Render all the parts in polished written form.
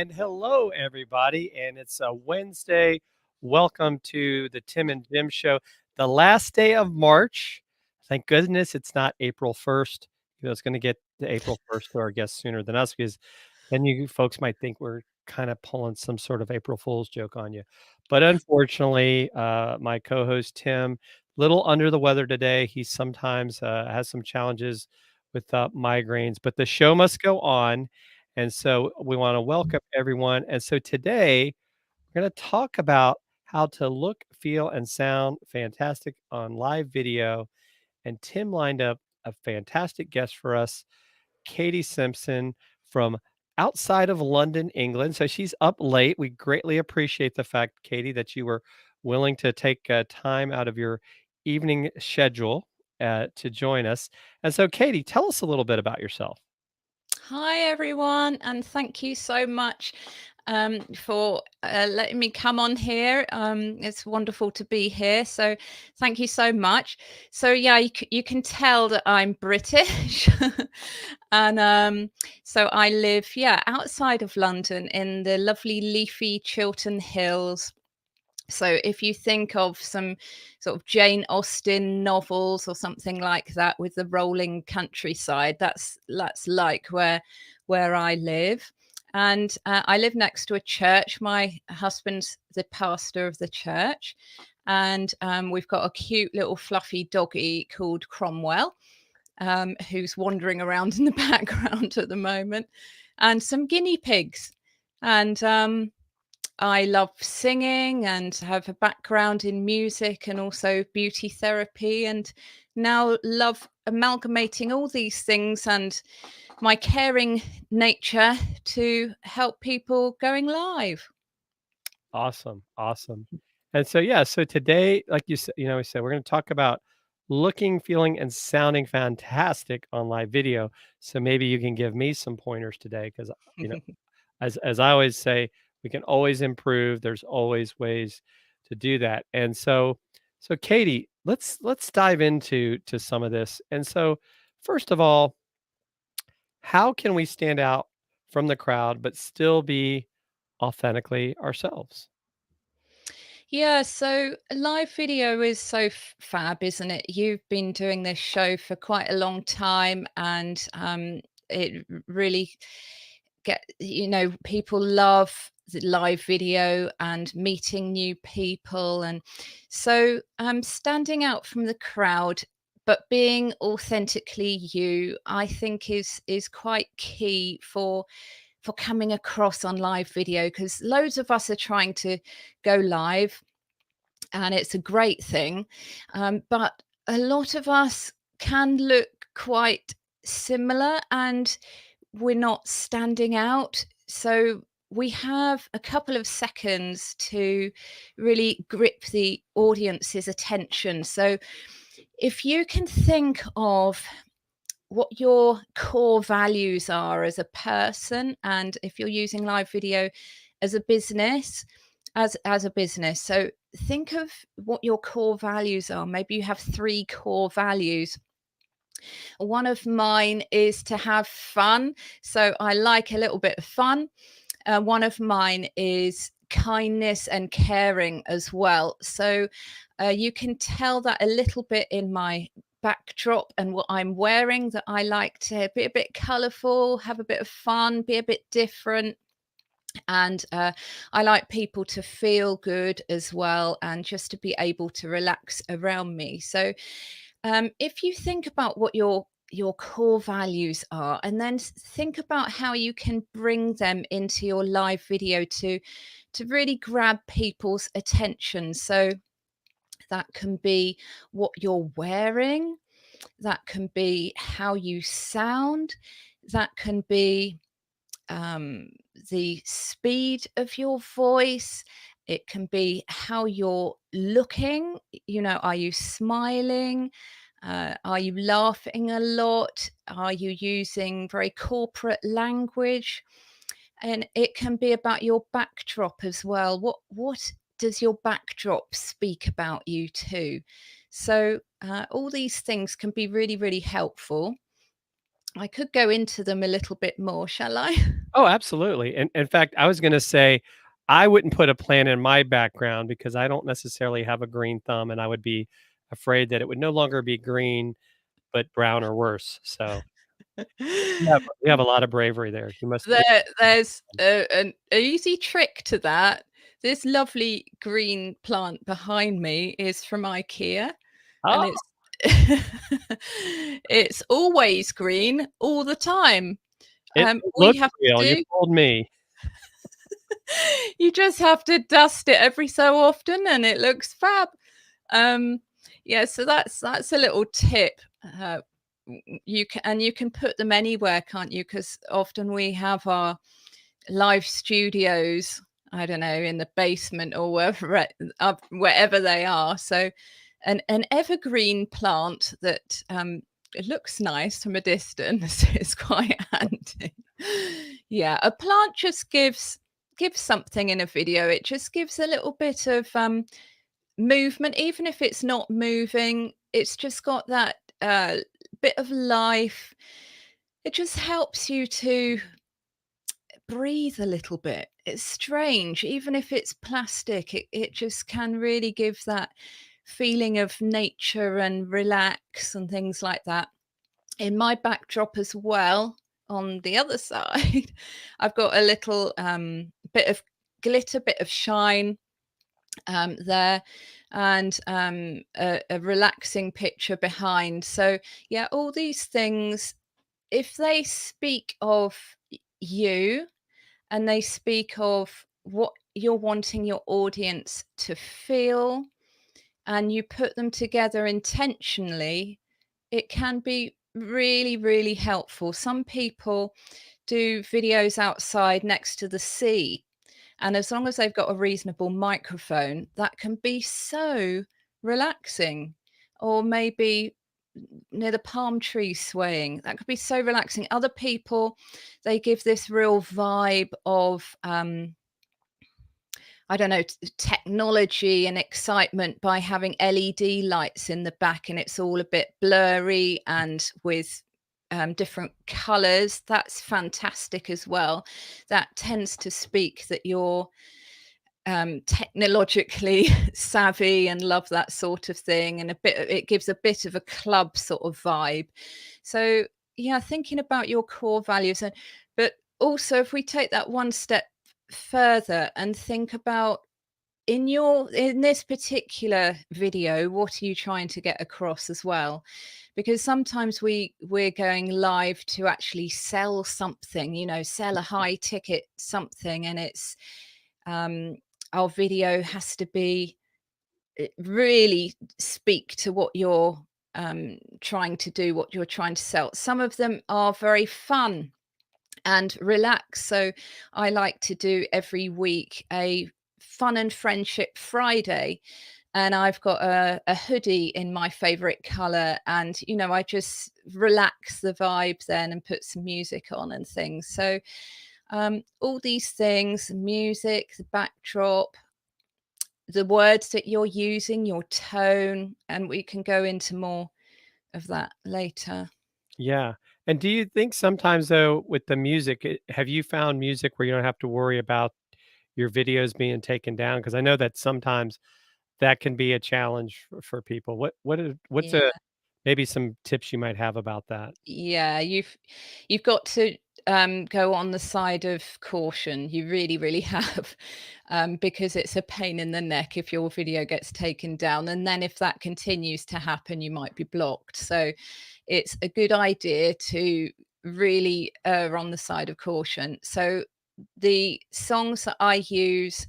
And hello, everybody. And it's a Wednesday. Welcome to the Tim and Jim Show, the last day of March. Thank goodness it's not April 1st. It's going to get to April 1st to our guests sooner than us because then you folks might think we're kind of pulling some sort of April Fool's joke on you. But unfortunately, my co host Tim, little under the weather today. He sometimes has some challenges with migraines, but the show must go on. And so we want to welcome everyone. And so today we're going to talk about how to look, feel, and sound fantastic on live video. And Tim lined up a fantastic guest for us, Katy Simpson from outside of London, England. So she's up late. We greatly appreciate the fact, Katy, that you were willing to take time out of your evening schedule to join us. And so, Katy, tell us a little bit about yourself. Hi, everyone, and thank you so much for letting me come on here. It's wonderful to be here. So, thank you so much. So, yeah, you can tell that I'm British, and so I live, outside of London in the lovely leafy Chiltern Hills. So if you think of some sort of Jane Austen novels or something like that with the rolling countryside, that's like where I live. And I live next to a church. My husband's the pastor of the church, and we've got a cute little fluffy doggy called Cromwell, who's wandering around in the background at the moment, and some guinea pigs. And I love singing and have a background in music and also beauty therapy, and now love amalgamating all these things and my caring nature to help people going live. Awesome, awesome. And so, yeah, so today, like you said, we said we're going to talk about looking, feeling, and sounding fantastic on live video. So maybe you can give me some pointers today, because you know, as I always say, we can always improve. There's always ways to do that. And so, Katy, let's dive into some of this. And so, first of all, how can we stand out from the crowd but still be authentically ourselves? Yeah, so live video is so fab, isn't it? You've been doing this show for quite a long time, and it really people love the live video and meeting new people, and so standing out from the crowd but being authentically you, I think is quite key for coming across on live video, because loads of us are trying to go live, and it's a great thing. But a lot of us can look quite similar, and we're not standing out. So we have a couple of seconds to really grip the audience's attention. So if you can think of what your core values are as a person, and if you're using live video as a business, as a business, so think of what your core values are. Maybe you have three core values. One of mine is to have fun, so I like a little bit of fun. One of mine is kindness and caring as well. So you can tell that a little bit in my backdrop and what I'm wearing, that I like to be a bit colorful, have a bit of fun, be a bit different. And I like people to feel good as well, and just to be able to relax around me. So if you think about what your core values are, and then think about how you can bring them into your live video to really grab people's attention. So that can be what you're wearing, that can be how you sound, that can be um, the speed of your voice. It can be how you're looking. Are you smiling? Are you laughing a lot? Are you using very corporate language? And it can be about your backdrop as well. What does your backdrop speak about you too? So all these things can be really, really helpful. I could go into them a little bit more, shall I? Oh, absolutely. And in fact, I was gonna say, I wouldn't put a plant in my background because I don't necessarily have a green thumb, and I would be afraid that it would no longer be green, but brown or worse. So you have a lot of bravery there. You must re There's an easy trick to that. This lovely green plant behind me is from IKEA, and Oh, it's always green all the time. it All you looks have real. to You do, told me. you just have to dust it every so often, and it looks fab. Um, yeah, so that's a little tip. Uh, you can put them anywhere, can't you? Because often we have our live studios, I don't know, in the basement or wherever they are. So an evergreen plant that it looks nice from a distance is quite handy. Yeah, a plant just gives something in a video. It just gives a little bit of movement, even if it's not moving. It's just got that bit of life. It just helps you to breathe a little bit. It's strange, even if it's plastic, it just can really give that feeling of nature and relax and things like that. In my backdrop as well, on the other side, I've got a little bit of glitter, bit of shine there, and a relaxing picture behind. So, yeah, all these things, if they speak of you, and they speak of what you're wanting your audience to feel, and you put them together intentionally, it can be really, really helpful. Some people do videos outside next to the sea, and as long as they've got a reasonable microphone, that can be so relaxing. Or maybe near the palm trees swaying, that could be so relaxing. Other people, they give this real vibe of I don't know, technology and excitement by having LED lights in the back, and it's all a bit blurry and with different colors. That's fantastic as well. That tends to speak that you're technologically savvy and love that sort of thing, and it gives a bit of a club sort of vibe. So yeah, thinking about your core values, and but also if we take that one step further and think about in this particular video, what are you trying to get across as well? Because sometimes we're going live to actually sell something, sell a high ticket something, and it's um our video has to be really speak to what you're trying to do, what you're trying to sell. Some of them are very fun and relax. So I like to do every week a fun and friendship Friday. And I've got a hoodie in my favorite color. And, I just relax the vibe then and put some music on and things. So all these things, music, the backdrop, the words that you're using, your tone, and we can go into more of that later. Yeah. And do you think sometimes though with the music, have you found music where you don't have to worry about your videos being taken down? Because I know that sometimes that can be a challenge for people. What's Yeah. a maybe some tips you might have about that? Yeah, you've got to go on the side of caution. You really, really have, because it's a pain in the neck if your video gets taken down, and then if that continues to happen, you might be blocked. So, it's a good idea to really err on the side of caution. So, the songs that I use,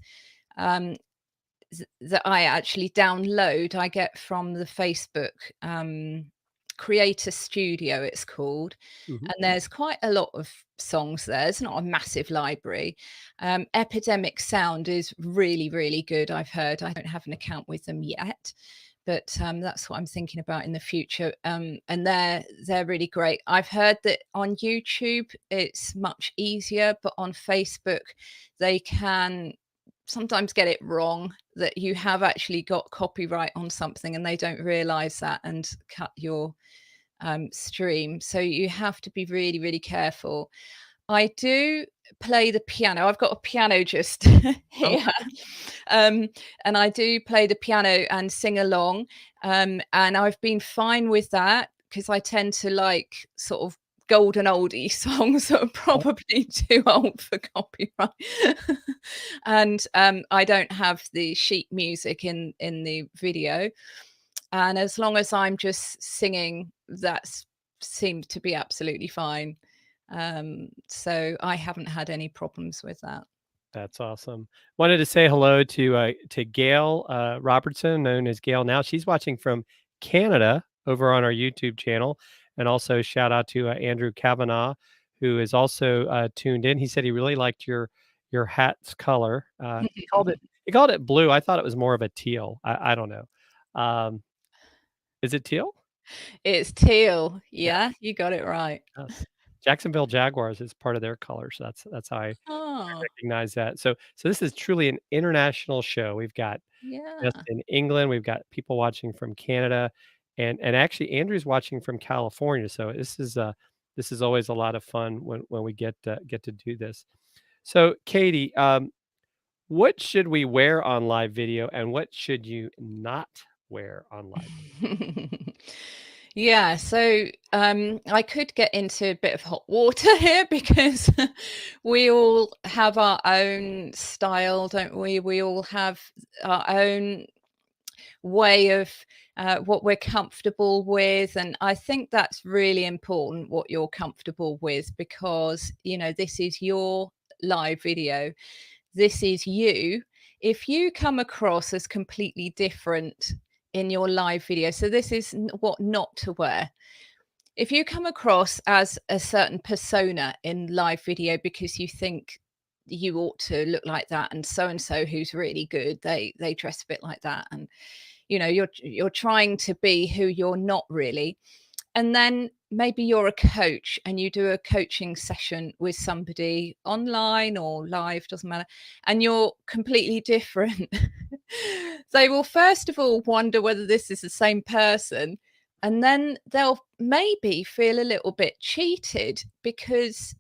um, that I actually download, I get from the Facebook Creator Studio, it's called. Mhm. And there's quite a lot of songs there. It's not a massive library. Epidemic Sound is really, really good, I've heard. I don't have an account with them yet, but that's what I'm thinking about in the future. And they're really great. I've heard that on YouTube it's much easier, but on Facebook they can sometimes get it wrong, that you have actually got copyright on something and they don't realize that and cut your stream. So you have to be really, really careful. I do play the piano. I've got a piano just Oh, here. Um, and I do play the piano and sing along. And I've been fine with that because I tend to like sort of golden oldie songs that are oh, probably too old for copyright. And I don't have the sheet music in the video. And as long as I'm just singing, that seems to be absolutely fine. So I haven't had any problems with that. that's awesome. Wanted to say hello to Gail, Robertson, known as Gail now. She's watching from Canada over on our YouTube channel, and also shout out to, Andrew Kavanagh, who is also, tuned in. He said he really liked your hat's color. He called it blue. I thought it was more of a teal. I don't know. Um, is it teal? It's teal. Yeah. Yeah, you got it right. Yes. Jacksonville Jaguars is part of their color, so that's how I Oh, recognize that. So this is truly an international show. We've got just yeah. in England, we've got people watching from Canada, and actually Andrew's watching from California. So this is always a lot of fun when we get to do this. So Katie, what should we wear on live video, and what should you not wear on live? Yeah, so I could get into a bit of hot water here because we all have our own style, don't we? We all have our own way of what we're comfortable with. And I think that's really important what you're comfortable with because, this is your live video. This is you. If you come across as completely different in your live video, so this is what not to wear. If you come across as a certain persona in live video because you think you ought to look like that, and so who's really good, they dress a bit like that, and you're trying to be who you're not really. And then maybe you're a coach and you do a coaching session with somebody online or live, doesn't matter, and you're completely different. They will first of all wonder whether this is the same person, and then they'll maybe feel a little bit cheated because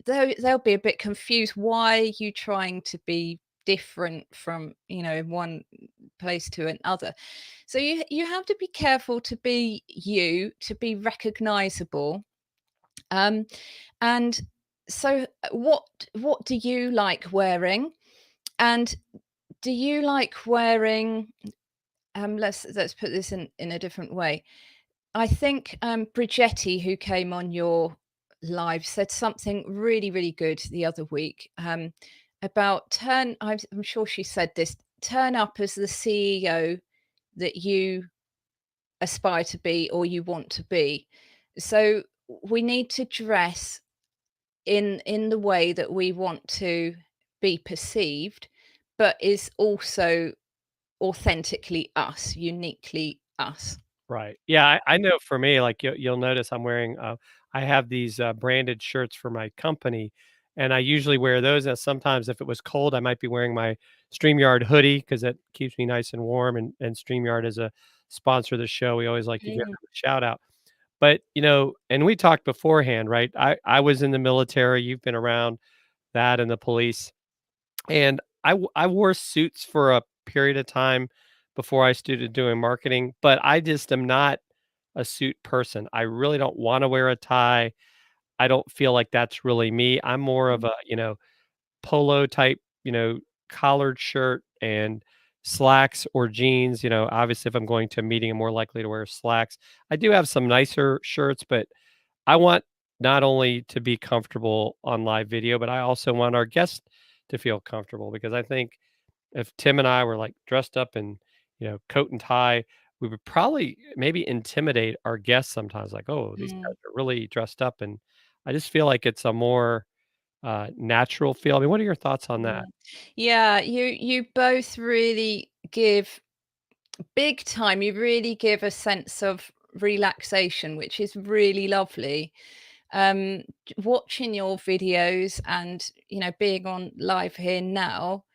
they'll be a bit confused. Why are you trying to be different from one place to another? So you have to be careful to be you, to be recognizable. um and so what do you like wearing? And do you like wearing, let's put this in a different way. I think Brigetti, who came on your live, said something really, really good the other week, about I'm sure she said this, turn up as the CEO that you aspire to be or you want to be. So we need to dress in the way that we want to be perceived, but is also authentically us, uniquely us. Right. Yeah, I know for me, like, you'll notice I'm wearing, I have these, branded shirts for my company, and I usually wear those, and sometimes if it was cold, I might be wearing my StreamYard hoodie because it keeps me nice and warm, and StreamYard is a sponsor of the show. We always like to give them a shout out. But, and we talked beforehand, right? I was in the military, you've been around that and the police. And I wore suits for a period of time before I started doing marketing, but I just am not a suit person. I really don't wanna wear a tie. I don't feel like that's really me. I'm more of a, polo type, collared shirt and slacks or jeans. Obviously, if I'm going to a meeting, I'm more likely to wear slacks. I do have some nicer shirts, but I want not only to be comfortable on live video, but I also want our guests to feel comfortable because I think if Tim and I were like dressed up in, coat and tie, we would probably maybe intimidate our guests sometimes, like, oh, these guys Mm. are really dressed up. And I just feel like it's a more natural feel. I mean, what are your thoughts on that? Mm. Yeah, you both really give big time. You really give a sense of relaxation, which is really lovely. Watching your videos and being on live here now,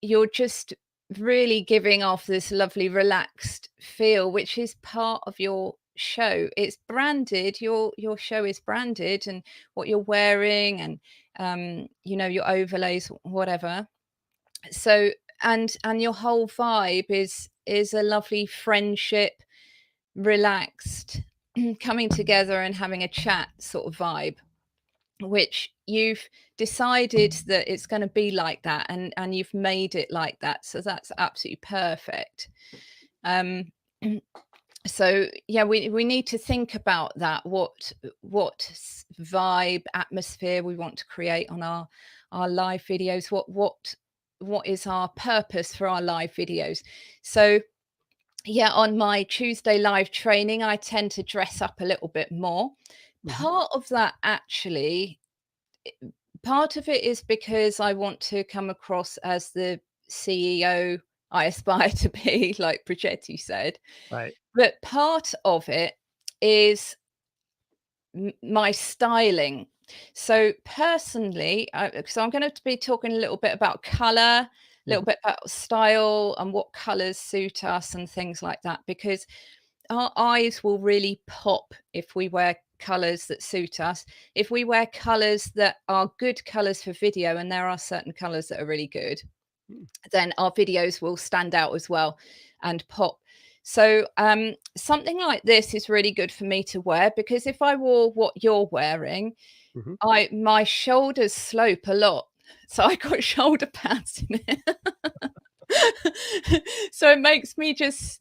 you're just really giving off this lovely relaxed feel, which is part of your show. It's branded. Your show is branded, and what you're wearing, and your overlays, whatever. So and your whole vibe is a lovely friendship, relaxed, coming together and having a chat sort of vibe, which you've decided that it's going to be like that, and you've made it like that, so that's absolutely perfect. um so yeah, we need to think about that, what vibe, atmosphere we want to create on our live videos, what is our purpose for our live videos. So yeah, on my Tuesday live training, I tend to dress up a little bit more. Mhm. Part of that actually, part of it is because I want to come across as the CEO I aspire to be, like Progetti said. Right. But part of it is my styling. So personally, so I'm going to be talking a little bit about color, a little Mhm. bit about style and what colors suit us and things like that, because our eyes will really pop if we wear colors that suit us. If we wear colors that are good colors for video, and there are certain colors that are really good, Mm. then our videos will stand out as well and pop. So something like this is really good for me to wear, because if I wore what you're wearing, Mhm. I my shoulders slope a lot. So I got shoulder pads in it. So it makes me just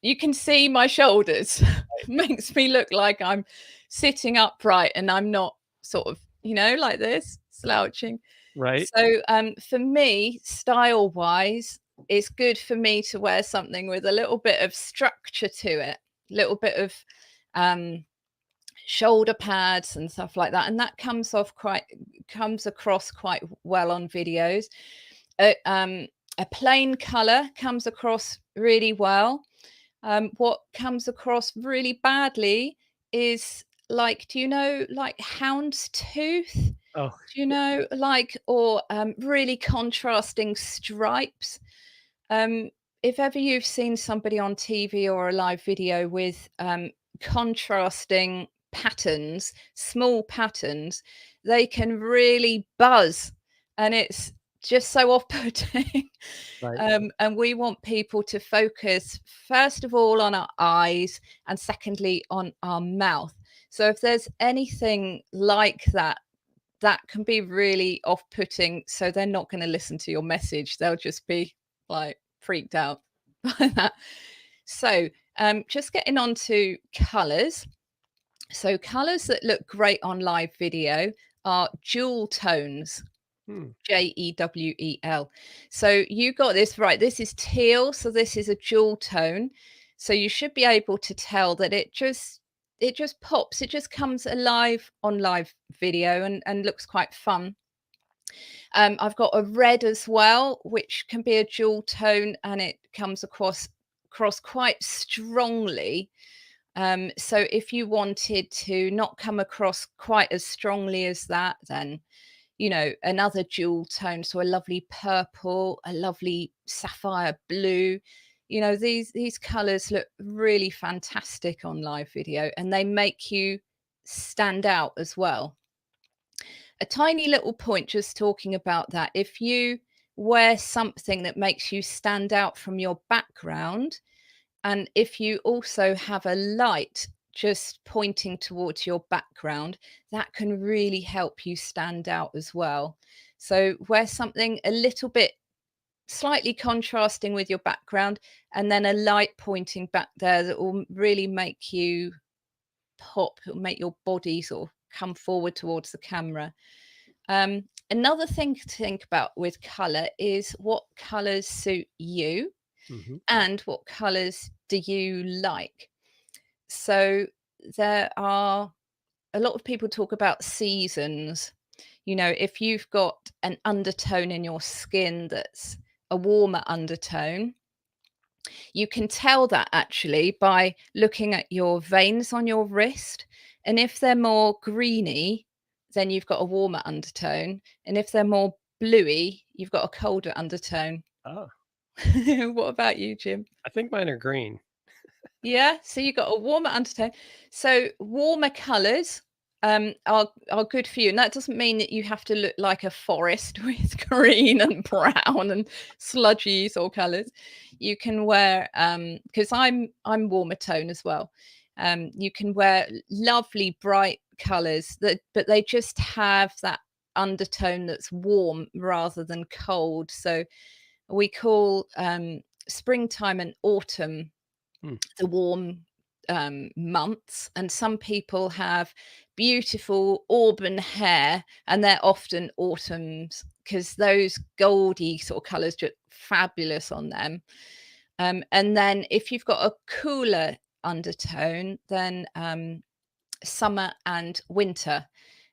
you can see my shoulders. Makes me look like I'm sitting upright and I'm not sort of, like this, slouching. Right. So, for me, style-wise, it's good for me to wear something with a little bit of structure to it, little bit of, um, shoulder pads and stuff like that, and that comes across quite well on videos. A plain color comes across really well. What comes across really badly is, like, do you know, like, houndstooth? Oh, Do you know, like, or really contrasting stripes? Um, if ever you've seen somebody on TV or a live video with contrasting patterns, small patterns, they can really buzz, and it's just so off-putting. right. And we want people to focus, first of all, on our eyes, and secondly, on our mouth. So if there's anything like that, that can be really off-putting, so they're not gonna listen to your message. They'll just be, like, freaked out by that. So, just getting on to colours. So colours that look great on live video are jewel tones, Mm. Jewel. So you got this right. This is teal, so this is a jewel tone. So you should be able to tell that it just pops. It just comes alive on live video, and looks quite fun. I've got a red as well, which can be a jewel tone, and it comes across quite strongly. So if you wanted to not come across quite as strongly as that, then another jewel tone, so a lovely purple, a lovely sapphire blue. These colors look really fantastic on live video, and they make you stand out as well. A tiny little point, just talking about that: if you wear something that makes you stand out from your background, and if you also have a light just pointing towards your background, that can really help you stand out as well. So wear something a little bit slightly contrasting with your background, and then a light pointing back there that will really make you pop. It'll make your body sort of come forward towards the camera. Another thing to think about with color is what colors suit you, Mhm. and what colors do you like. So there are a lot of people talk about seasons. If you've got an undertone in your skin that's a warmer undertone, you can tell that actually by looking at your veins on your wrist. And if they're more greeny, then you've got a warmer undertone. And if they're more bluey, you've got a colder undertone. Oh, What about you, Jim? I think mine are green. Yeah, so you got a warmer undertone. So warmer colours are good for you. And that doesn't mean that you have to look like a forest with green and brown and sludgy sort of colours. You can wear because I'm warmer tone as well. You can wear lovely bright colours that but they just have that undertone that's warm rather than cold. So we call springtime and autumn Hmm, the warm months, and some people have beautiful auburn hair, and they're often autumns because those goldy sort of colours just fabulous on them. And then if you've got a cooler undertone, then summer and winter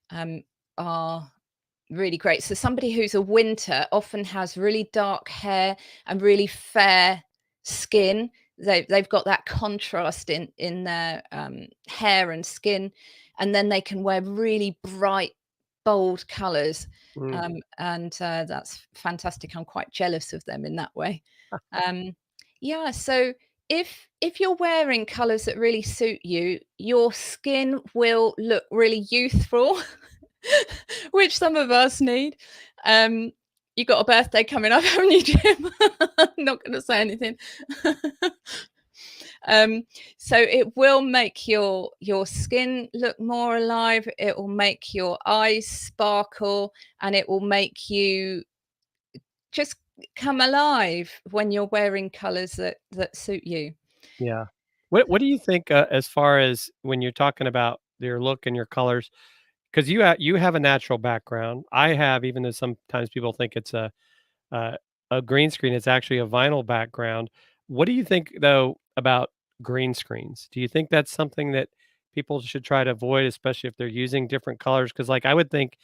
um, are really great. So somebody who's a winter often has really dark hair and really fair skin. They've got that contrast in their hair and skin, and then they can wear really bright, bold colours, mm. and that's fantastic. I'm quite jealous of them in that way. Um, yeah, so if you're wearing colours that really suit you, your skin will look really youthful. Which some of us need. Um, you got a birthday coming up, haven't you, Jim? I'm not going to say anything. um, so it will make your skin look more alive. It will make your eyes sparkle, and it will make you just come alive when you're wearing colours that suit you. Yeah. What do you think, as far as when you're talking about your look and your colors? Because you have a natural background. I have, even though sometimes people think it's uh, a green screen, it's actually a vinyl background. What do you think, though, about green screens? Do you think that's something that people should try to avoid, especially if they're using different colors? Because, like, I would think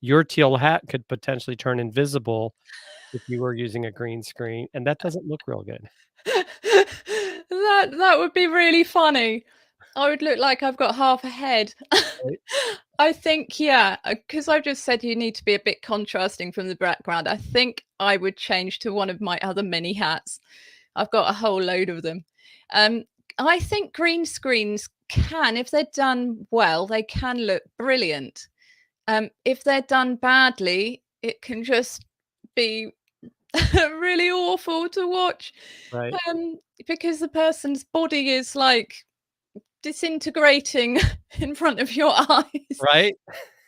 your teal hat could potentially turn invisible if you were using a green screen, and that doesn't look real good. That would be really funny. I would look like I've got half a head. Right? I think, yeah, because I've just said you need to be a bit contrasting from the background. I think I would change to one of my other mini hats. I've got a whole load of them. Um, I think green screens can, if they're done well, they can look brilliant. If they're done badly, it can just be really awful to watch, Right. um, because the person's body is like disintegrating in front of your eyes. Right?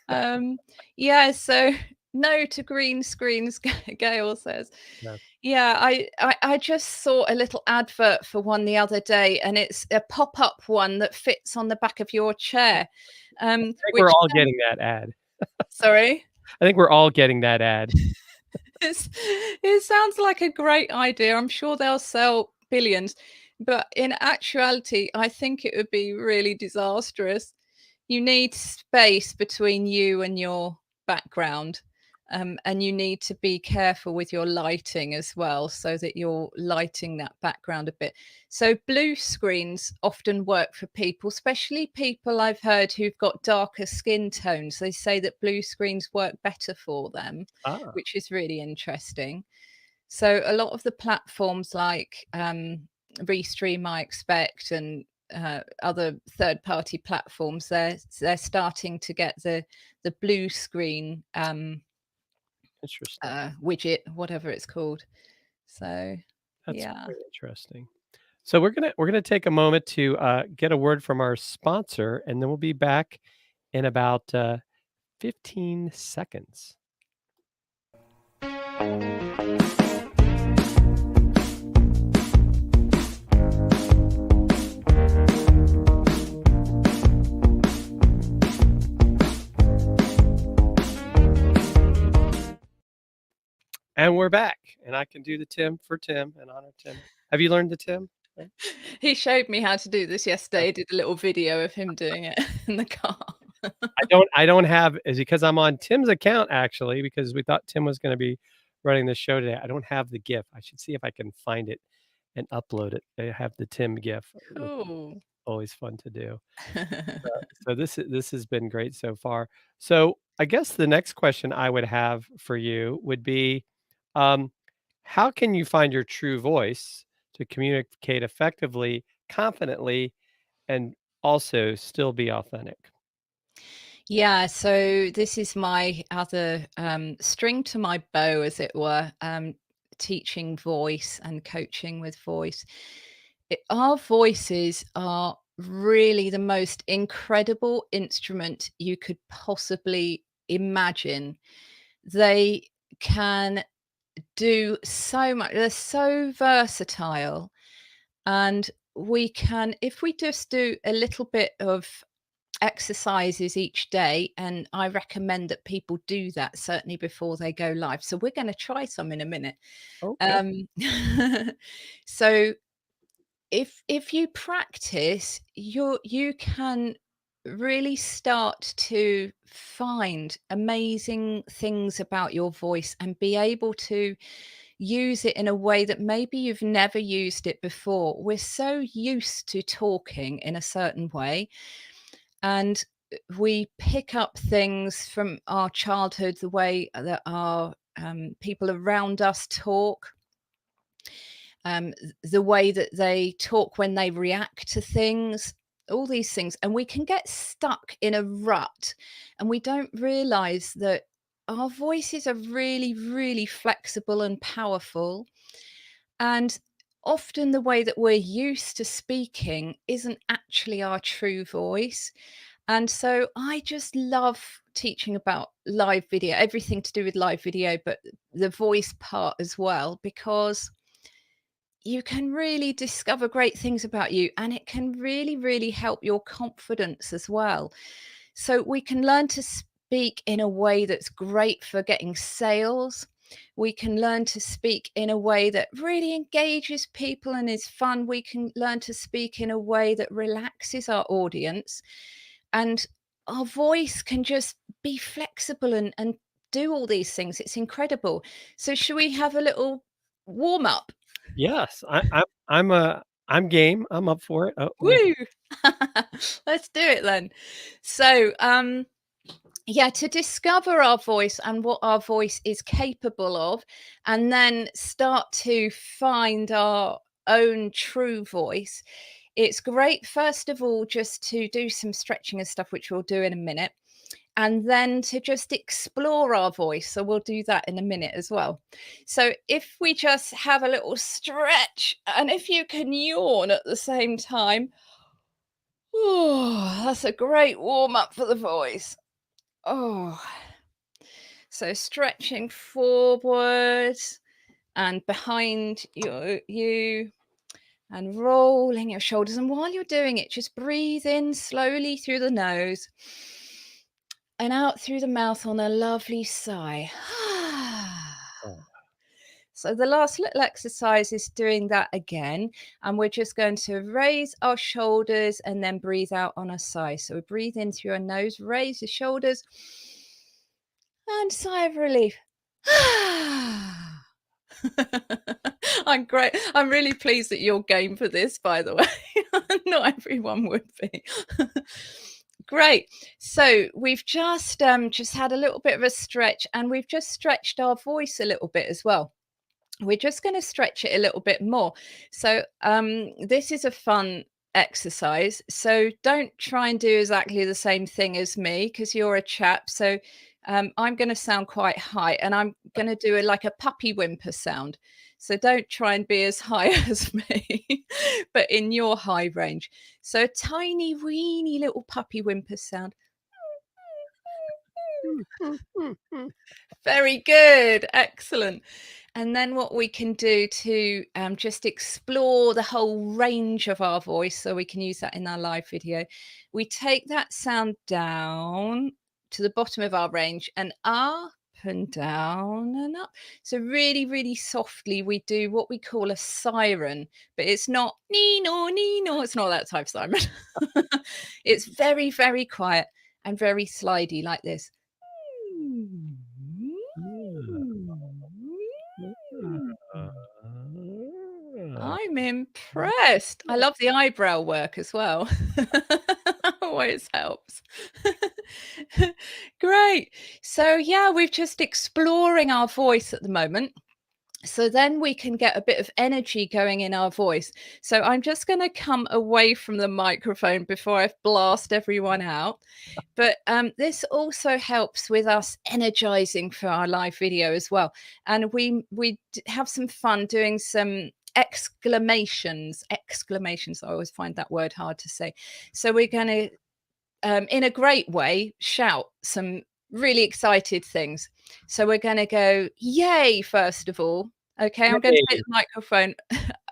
Um, yeah, so no to green screens, Gail says. Yeah. Yeah, I just saw a little advert for one the other day, and it's a pop-up one that fits on the back of your chair. I think we're Which all getting that ad. sorry? I think we're all getting that ad. It sounds like a great idea. I'm sure they'll sell billions, but in actuality, I think it would be really disastrous. You need space between you and your background. And you need to be careful with your lighting as well, so that you're lighting that background a bit. So, blue screens often work for people, especially people I've heard who've got darker skin tones. They say that blue screens work better for them, Ah, which is really interesting. So, a lot of the platforms like Restream, I expect, and other third-party platforms, they're starting to get the blue screen interesting. widget, whatever it's called. So, That's yeah. very interesting. So we're gonna take a moment to get a word from our sponsor, and then we'll be back in about 15 seconds. And we're back, and I can do the Tim for Tim and honor Tim. Have you learned the Tim? Right? He showed me how to do this yesterday. He did a little video of him doing it in the car. I don't have, is because I'm on Tim's account, actually, because we thought Tim was gonna be running the show today. I don't have the GIF. I should see if I can find it and upload it. I have the Tim GIF, which is Cool. always fun to do. So this has been great so far. So I guess the next question I would have for you would be, um, how can you find your true voice to communicate effectively confidently and also still be authentic? Yeah, so this is my other string to my bow, as it were, teaching voice and coaching with voice. Our voices are really the most incredible instrument you could possibly imagine. They can do so much, they're so versatile. And we can, if we just do a little bit of exercises each day, and I recommend that people do that certainly before they go live. So we're going to try some in a minute. Okay. Um, so if you practice, you can really start to find amazing things about your voice and be able to use it in a way that maybe you've never used it before. We're so used to talking in a certain way, and we pick up things from our childhood, the way that our people around us talk, the way that they talk when they react to things, all these things. And we can get stuck in a rut and we don't realize that our voices are really, really flexible and powerful. And often the way that we're used to speaking isn't actually our true voice. And so I just love teaching about live video, everything to do with live video, but the voice part as well, because you can really discover great things about you and it can really, really help your confidence as well. So we can learn to speak in a way that's great for getting sales. We can learn to speak in a way that really engages people and is fun. We can learn to speak in a way that relaxes our audience. And our voice can just be flexible and do all these things. It's incredible. So, should we have a little warm up? Yes, I'm game. I'm up for it. Oh, let me. Woo! Let's do it then. So, yeah, to discover our voice and what our voice is capable of, and then start to find our own true voice, it's great, first of all, just to do some stretching and stuff, which we'll do in a minute, and then to just explore our voice. So we'll do that in a minute as well. So if we just have a little stretch, and if you can yawn at the same time, oh, that's a great warm up for the voice. Oh, so stretching forward and behind you and rolling your shoulders. And while you're doing it, just breathe in slowly through the nose and out through the mouth on a lovely sigh. Oh, So the last little exercise is doing that again. And we're just going to raise our shoulders and then breathe out on a sigh. So we breathe in through our nose, raise the shoulders and sigh of relief. I'm great. I'm really pleased that you're game for this, by the way. Not everyone would be. Great. So we've just had a little bit of a stretch, and we've just stretched our voice a little bit as well. We're just going to stretch it a little bit more. So this is a fun exercise. So don't try and do exactly the same thing as me because you're a chap. So I'm going to sound quite high, and I'm going to do like a puppy whimper sound. So don't try and be as high as me, but in your high range. So a tiny, weeny little puppy whimper sound. Very good. Excellent. And then what we can do to just explore the whole range of our voice, so we can use that in our live video, we take that sound down to the bottom of our range and up and down and up. So really, really softly, we do what we call a siren, but it's not nee-no, nee-no. It's not that type of siren. It's very, very quiet and very slidey like this. I'm impressed. I love the eyebrow work as well. Always helps. Great. So, yeah, we're just exploring our voice at the moment. So then we can get a bit of energy going in our voice. So I'm just going to come away from the microphone before I blast everyone out. But this also helps with us energizing for our live video as well. And have some fun doing some exclamations. I always find that word hard to say. So we're going to in a great way, shout some really excited things. So we're going to go, yay, first of all. Okay, I'm going to take Yay. the microphone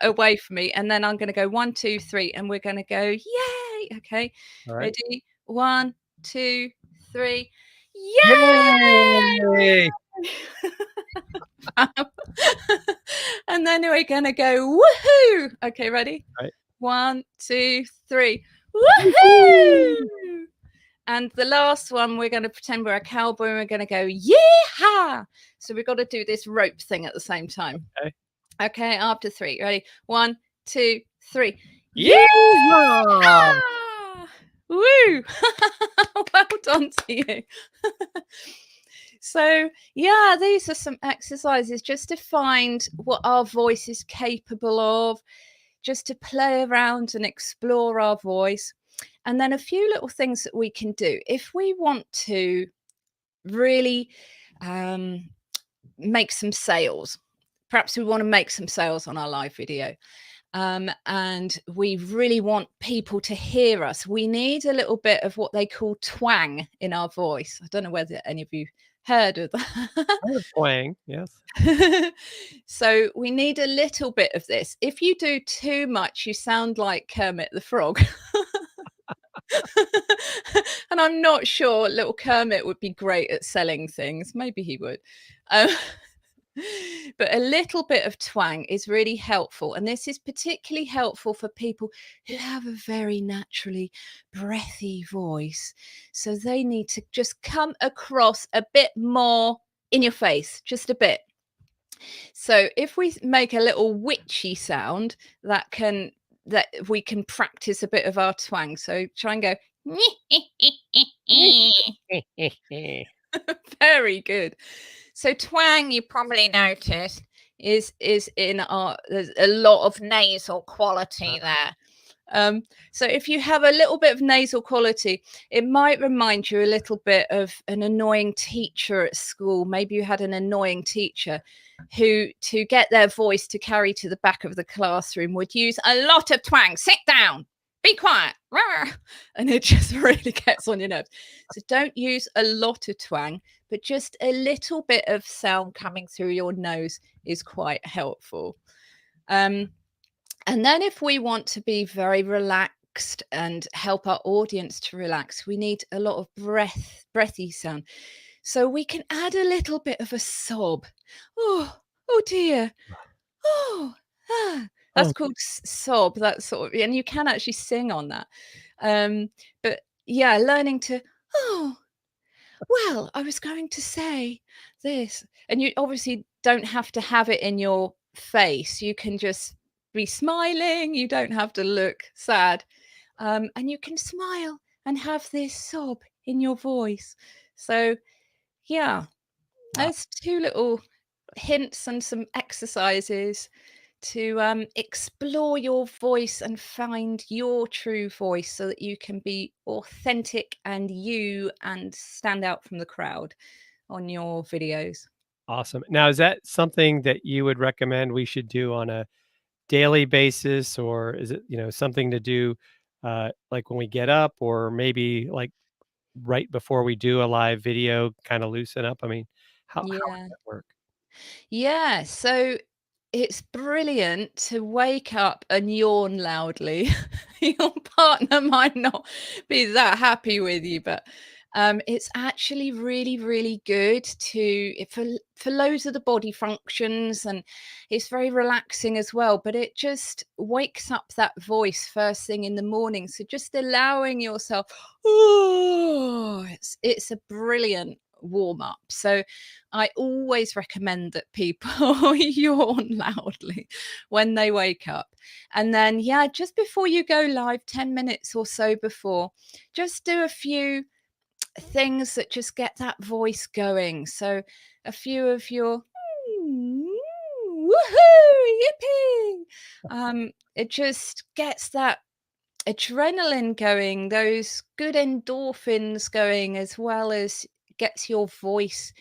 away from me, and then I'm going to go 1, 2, 3, and we're going to go, yay. Okay, All right. ready? 1, 2, 3, yay! Yay! And then we're going to go, woohoo. Okay, ready? Right. 1, 2, 3, Woohoo! woohoo! And the last one, we're going to pretend we're a cowboy and we're going to go, yeehaw! So we've got to do this rope thing at the same time. Okay. Okay, after 3. Ready? 1, 2, 3. Yeehaw! Yeehaw! Woo! Well done to you. So, yeah, these are some exercises just to find what our voice is capable of, just to play around and explore our voice. And then a few little things that we can do if we want to really make some sales. Perhaps we want to make some sales on our live video. And we really want people to hear us. We need a little bit of what they call twang in our voice. I don't know whether any of you heard of that. I have Twang, yes. So we need a little bit of this. If you do too much, you sound like Kermit the Frog. And I'm not sure little Kermit would be great at selling things. Maybe he would. Um, but a little bit of twang is really helpful. And this is particularly helpful for people who have a very naturally breathy voice. So they need to just come across a bit more in your face, just a bit. So if we make a little witchy sound, that we can practice a bit of our twang. So try and go very good. So twang, you probably noticed, is in our there's a lot of nasal quality there. So if you have a little bit of nasal quality, it might remind you a little bit of an annoying teacher at school. Maybe you had an annoying teacher who, to get their voice to carry to the back of the classroom, would use a lot of twang. Sit down, be quiet. And it just really gets on your nerves. So don't use a lot of twang, but just a little bit of sound coming through your nose is quite helpful. And then if we want to be very relaxed and help our audience to relax, we need a lot of breathy sound. So we can add a little bit of a sob. Oh dear. Oh, that's Oh, called sob. That sort of, and you can actually sing on that. But yeah, learning to, oh, well, I was going to say this. And you obviously don't have to have it in your face. You can just be smiling. You don't have to look sad. And you can smile and have this sob in your voice. So, yeah, wow. there's 2 little hints and some exercises to explore your voice and find your true voice so that you can be authentic and you and stand out from the crowd on your videos. Awesome. Now, is that something that you would recommend we should do on a daily basis, or is it, something to do, like when we get up, or maybe like right before we do a live video, kind of loosen up? I mean, how would Yeah. that work? Yeah. So it's brilliant to wake up and yawn loudly. Your partner might not be that happy with you, but it's actually really, really good for loads of the body functions, and it's very relaxing as well. But it just wakes up that voice first thing in the morning. So just allowing yourself, oh, it's a brilliant warm up. So I always recommend that people yawn loudly when they wake up. And then, yeah, just before you go live, 10 minutes or so before, just do a few things that just get that voice going. So a few of your "Woohoo! Yippee!" It just gets that adrenaline going, those good endorphins going, as well as gets your voice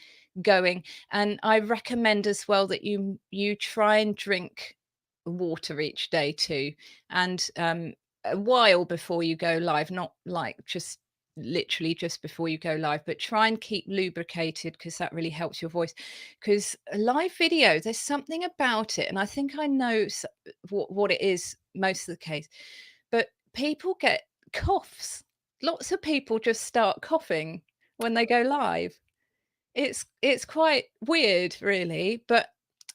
going. And I recommend as well that you try and drink water each day too, and a while before you go live, not like just literally just before you go live, but try and keep lubricated because that really helps your voice. Because a live video, there's something about it, and I think I know what it is most of the case, but people get coughs. Lots of people just start coughing when they go live. It's quite weird, really, but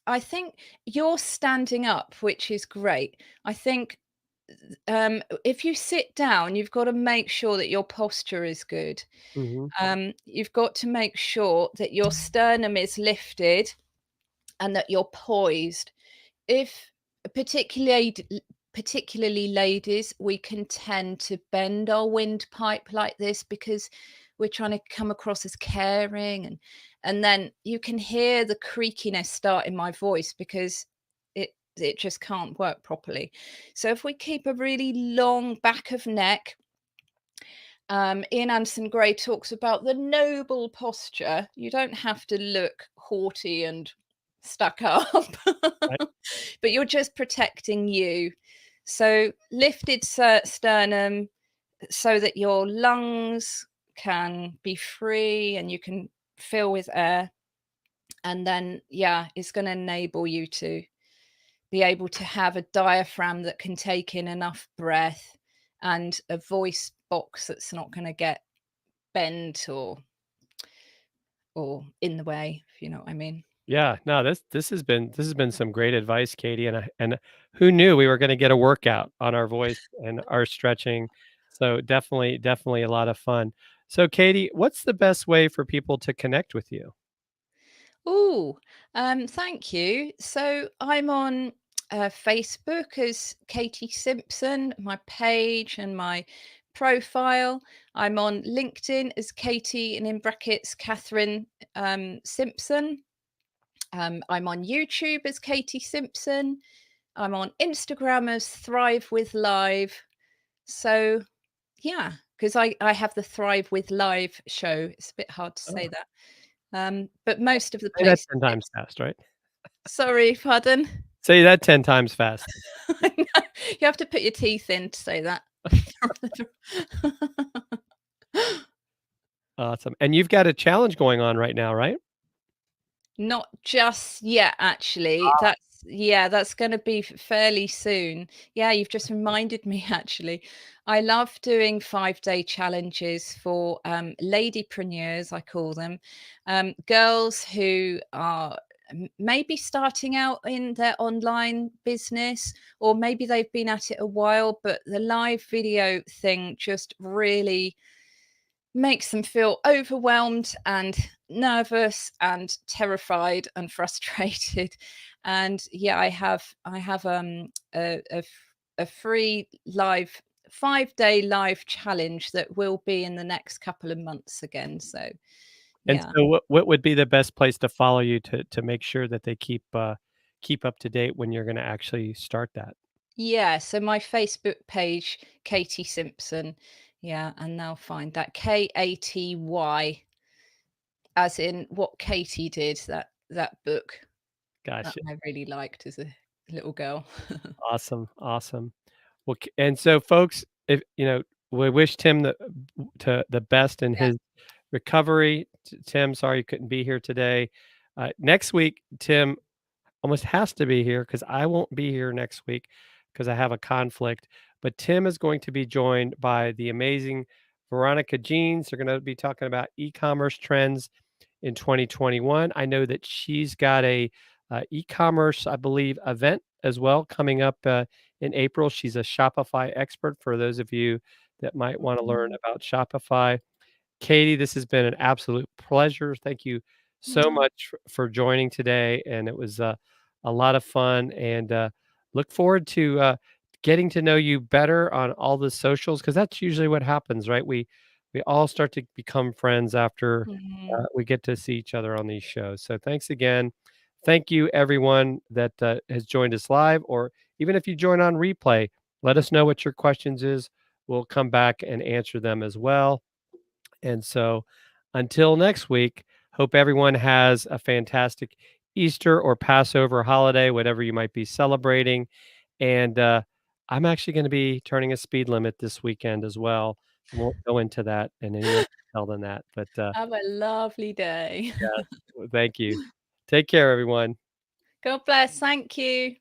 I think you're standing up, which is great. I think, if you sit down, you've got to make sure that your posture is good. Mhm. You've got to make sure that your sternum is lifted and that you're poised. If particularly particularly ladies, we can tend to bend our windpipe like this because we're trying to come across as caring, and then you can hear the creakiness start in my voice because it just can't work properly. So if we keep a really long back of neck, Ian Anderson Gray talks about the noble posture. You don't have to look haughty and stuck up, Right. but you're just protecting you. So lifted sternum so that your lungs can be free and you can fill with air. And then, yeah, it's going to enable you to be able to have a diaphragm that can take in enough breath and a voice box that's not going to get bent or in the way, if you know what I mean. Yeah, no, this has been some great advice, Katie, and who knew we were gonna get a workout on our voice and our stretching. So definitely a lot of fun. So, Katie, what's the best way for people to connect with you? Oh, thank you. So I'm on Facebook as Katy Simpson, my page and my profile. I'm on LinkedIn as Katy, and in brackets Catherine Simpson. I'm on YouTube as Katy Simpson. I'm on Instagram as Thrive with Live. So yeah, because I have the Thrive with Live show. It's a bit hard to say Oh, that. But most of the say that places 10 times it's fast, right? sorry, pardon? Say that 10 times fast. I know, you have to put your teeth in to say that. Awesome. And you've got a challenge going on right now, right? Not just yet, actually. That's gonna be fairly soon. Yeah, you've just reminded me, actually. I love doing 5-day challenges for, ladypreneurs, I call them. Girls who are maybe starting out in their online business, or maybe they've been at it a while, but the live video thing just really makes them feel overwhelmed and nervous and terrified and frustrated. And yeah, I have a free live 5-day live challenge that will be in the next couple of months again. So And yeah. so what would be the best place to follow you to make sure that they keep up to date when you're gonna actually start that? Yeah, so my Facebook page, Katy Simpson. Yeah, and they'll find that Katy, as in what Katie did, that book that Gotcha. I really liked as a little girl. Awesome, awesome. Well, k and so folks, if we wish Tim the best in Yeah. his recovery. Tim, sorry you couldn't be here today. Next week, Tim almost has to be here because I won't be here next week because I have a conflict. But Tim is going to be joined by the amazing Veronica Jeans. They're going to be talking about e-commerce trends in 2021. I know that she's got a e-commerce, I believe, event as well coming up in April. She's a Shopify expert for those of you that might want to learn Mhm. about Shopify. Katie, this has been an absolute pleasure. Thank you so Mm. much for joining today, and it was a lot of fun. And look forward to getting to know you better on all the socials because that's usually what happens, right? We all start to become friends after Mhm. we get to see each other on these shows. So thanks again. Thank you, everyone that has joined us live, or even if you join on replay, let us know what your questions is. We'll come back and answer them as well. And so until next week, hope everyone has a fantastic Easter or Passover holiday, whatever you might be celebrating. And I'm actually going to be turning a speed limit this weekend as well. I won't go into that in any more detail than that. But Have a lovely day. yes, thank you. Take care, everyone. God bless. Thank you.